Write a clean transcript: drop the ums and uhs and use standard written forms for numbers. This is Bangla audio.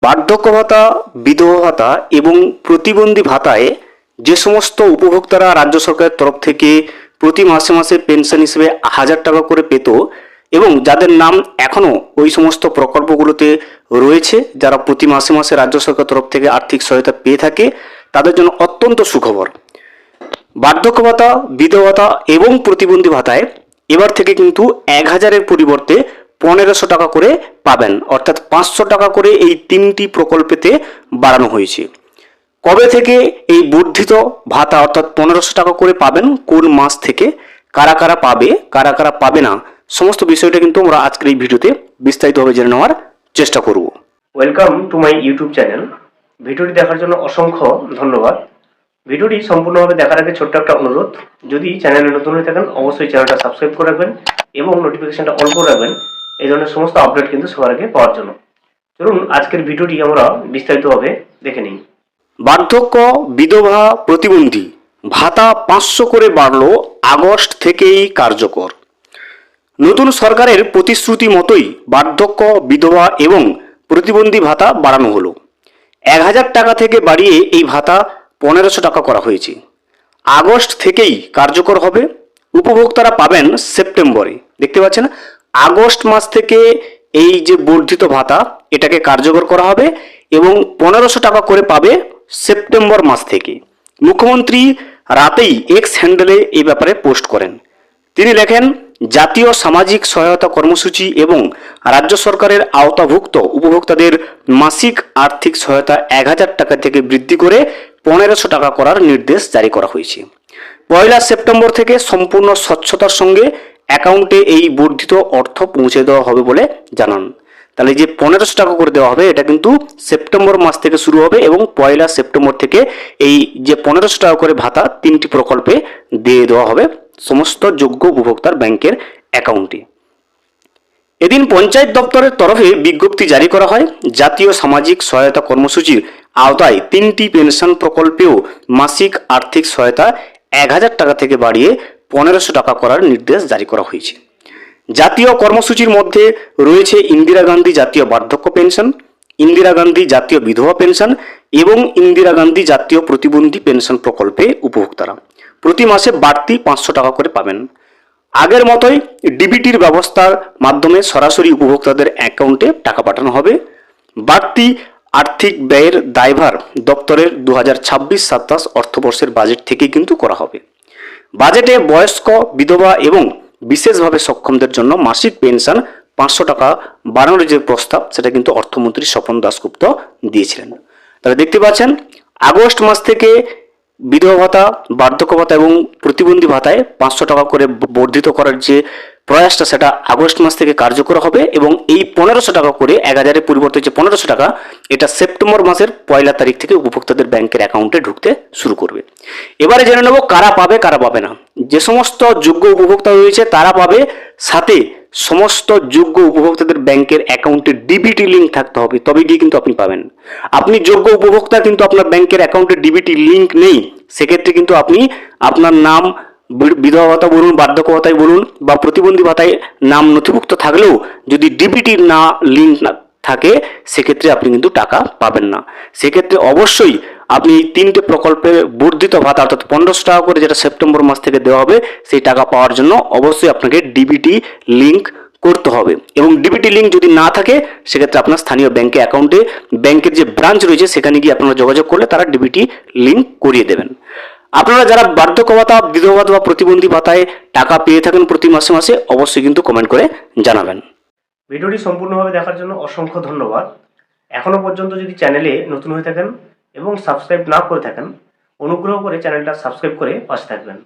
বার্ধক্য ভাতা, বিধবা ভাতা এবং প্রতিবন্ধী ভাতায় যে সমস্ত উপভোক্তারা রাজ্য সরকারের তরফ থেকে প্রতি মাসে মাসে পেনশন হিসেবে 1000 টাকা করে পেত এবং যাদের নাম এখনও ওই সমস্ত প্রকল্পগুলোতে রয়েছে, যারা প্রতি মাসে মাসে রাজ্য সরকারের তরফ থেকে আর্থিক সহায়তা পেয়ে থাকে, তাদের জন্য অত্যন্ত সুখবর। বার্ধক্য ভাতা, বিধবা ভাতা এবং প্রতিবন্ধী ভাতায় এবার থেকে কিন্তু 1000-এর পরিবর্তে 1500 টাকা করে পাবেন, অর্থাৎ 500 টাকা করে এই তিনটি প্রকল্পেতে বাড়ানো হয়েছে। কবে থেকে এই বর্ধিত ভাতা অর্থাৎ 1500 টাকা করে পাবেন, কোন মাস থেকে, কারা কারা পাবে, কারা কারা পাবে না, সমস্ত বিষয়টা কিন্তু আমরা আজকের এই ভিডিওতে বিস্তারিতভাবে জেনে নেওয়ার চেষ্টা করব। Welcome to my YouTube channel. ভিডিওটি দেখার জন্য অসংখ্য ধন্যবাদ। ভিডিওটি সম্পূর্ণভাবে দেখার আগে ছোট্ট একটা অনুরোধ, যদি চ্যানেলে নতুন হয়ে থাকেন অবশ্যই চ্যানেলটা সাবস্ক্রাইব করে রাখবেন এবং নোটিফিকেশনটা অন করে রাখবেন এই ধরনের সমস্ত আপডেট কিন্তু সবার আগে পাওয়ার জন্য। চলুন আজকের ভিডিওটি আমরা বিস্তারিতভাবে দেখে নিই। বার্ধক্য, বিধবা, প্রতিবন্ধী ভাতা 500 করে বাড়ল, আগস্ট থেকেই কার্যকর। নতুন সরকারের প্রতিশ্রুতি মতোই বার্ধক্য, বিধবা এবং প্রতিবন্ধী ভাতা বাড়ানো হলো। 1000 টাকা থেকে বাড়িয়ে এই ভাতা 1500 টাকা করা হয়েছে। আগস্ট থেকেই কার্যকর হবে। উপভোক্তারা পাবেন সেপ্টেম্বরে। দেখতে পাচ্ছেন, আগস্ট মাস থেকে এই যে বর্ধিত ভাতা এটাকে কার্যকর করা হবে এবং 1500 টাকা করে পাবে সেপ্টেম্বর মাস থেকে। মুখ্যমন্ত্রী রাতেই এক্স হ্যান্ডেলে এই ব্যাপারে পোস্ট করেন। তিনি লেখেন, জাতীয় সামাজিক সহায়তা কর্মসূচি এবং রাজ্য সরকারের আওতাভুক্ত উপভোক্তাদের মাসিক আর্থিক সহায়তা 1000 টাকা থেকে বৃদ্ধি করে 1500 টাকা করার নির্দেশ জারি করা হয়েছে। 1 সেপ্টেম্বর থেকে সম্পূর্ণ স্বচ্ছতার সঙ্গে অ্যাকাউন্টে এই বর্ধিত অর্থ পৌঁছে দেওয়া হবে বলে জানান। তাহলে যে 1500 টাকা করে দেওয়া হবে এটা কিন্তু সেপ্টেম্বর মাস থেকে শুরু হবে এবং 1 সেপ্টেম্বর থেকে এই যে 1500 টাকা করে ভাতা তিনটি প্রকল্পে দিয়ে দেওয়া হবে সমস্ত যোগ্য উপভোক্তার ব্যাংকের অ্যাকাউন্টে। এদিন পঞ্চায়েত দপ্তরের তরফে বিজ্ঞপ্তি জারি করা হয়। জাতীয় সামাজিক সহায়তা কর্মসূচির আওতায় তিনটি পেনশন প্রকল্পেও মাসিক আর্থিক সহায়তা 1000 টাকা থেকে বাড়িয়ে 1500 টাকা করার নির্দেশ জারি করা হয়েছে। জাতীয় কর্মসূচির মধ্যে রয়েছে ইন্দিরা গান্ধী জাতীয় বার্ধক্য পেনশন, ইন্দিরা গান্ধী জাতীয় বিধবা পেনশন এবং ইন্দিরা গান্ধী জাতীয় প্রতিবন্ধী পেনশন প্রকল্পে উপভোক্তারা প্রতি মাসে বাড়তি 500 টাকা করে পাবেন। আগের মতোই ডিবিটির ব্যবস্থার মাধ্যমে সরাসরি উপভোক্তাদের অ্যাকাউন্টে টাকা পাঠানো হবে। বাড়তি আর্থিক ব্যয়ের দায়ভার দপ্তরের 2026-27 অর্থবর্ষের বাজেট থেকেই কিন্তু করা হবে। বাজেটে বয়স্ক, বিধবা এবং বিশেষভাবে সক্ষমদের জন্য মাসিক পেনশন 500 টাকা বাড়ানোর যে প্রস্তাব সেটা কিন্তু অর্থমন্ত্রী স্বপন দাশগুপ্ত দিয়েছিলেন। তাহলে দেখতে পাচ্ছেন, আগস্ট মাস থেকে বিধবা ভাতা, বার্ধক্য ভাতা এবং প্রতিবন্ধী ভাতায় 500 টাকা করে বর্ধিত করার যে প্রয়াসটা সেটা আগস্ট মাস থেকে কার্যকর হবে এবং এই 1500 টাকা করে 1000-এর পরিবর্তে যে 1500 টাকা এটা সেপ্টেম্বর মাসের 1 তারিখ থেকে উপভোক্তাদের ব্যাংকের অ্যাকাউন্টে ঢুকতে শুরু করবে। এবারে জেনে নেব কারা পাবে কারা পাবে না। যে সমস্ত যোগ্য উপভোক্তা রয়েছে তারা পাবে, সাথে সমস্ত যোগ্য উপভোক্তাদের ব্যাংকের অ্যাকাউন্টে ডিবিটি লিঙ্ক থাকতে হবে, তবে গিয়ে কিন্তু আপনি পাবেন। আপনি যোগ্য উপভোক্তা কিন্তু আপনার ব্যাংকের অ্যাকাউন্টে ডিবিটি লিঙ্ক নেই, সেক্ষেত্রে কিন্তু আপনি আপনার নাম বিধবা ভাতা বলুন, বার্ধক্য ভাতায় বলুন বা প্রতিবন্ধী ভাতায় নাম নথিভুক্ত থাকলেও যদি ডিবিটির না লিঙ্ক না থাকে সেক্ষেত্রে আপনি কিন্তু টাকা পাবেন না। সেক্ষেত্রে অবশ্যই আপনি এই তিনটে প্রকল্পে বর্ধিত ভাতা অর্থাৎ 1500 টাকা করে যেটা সেপ্টেম্বর মাস থেকে দেওয়া হবে সেই টাকা পাওয়ার জন্য অবশ্যই আপনাকে ডিবিটি লিঙ্ক করতে হবে এবং ডিবিটি লিঙ্ক যদি না থাকে সেক্ষেত্রে আপনার স্থানীয় ব্যাংকে অ্যাকাউন্টে ব্যাংকের যে ব্রাঞ্চ রয়েছে সেখানে গিয়ে আপনারা যোগাযোগ করলে তারা ডিবিটি লিঙ্ক করিয়ে দেবেন। আপনারা যারা বার্ধক্য ভাতা, বিধবা ভাতা বা প্রতিবন্ধী ভাতায় টাকা পেয়ে থাকেন প্রতি মাসে মাসে অবশ্যই কিন্তু কমেন্ট করে জানাবেন। ভিডিওটি সম্পূর্ণভাবে দেখার জন্য অসংখ্য ধন্যবাদ। এখনো পর্যন্ত যদি চ্যানেলে নতুন হয়ে থাকেন এবং সাবস্ক্রাইব না করে থাকেন অনুগ্রহ করে চ্যানেলটা সাবস্ক্রাইব করে পাশে থাকবেন।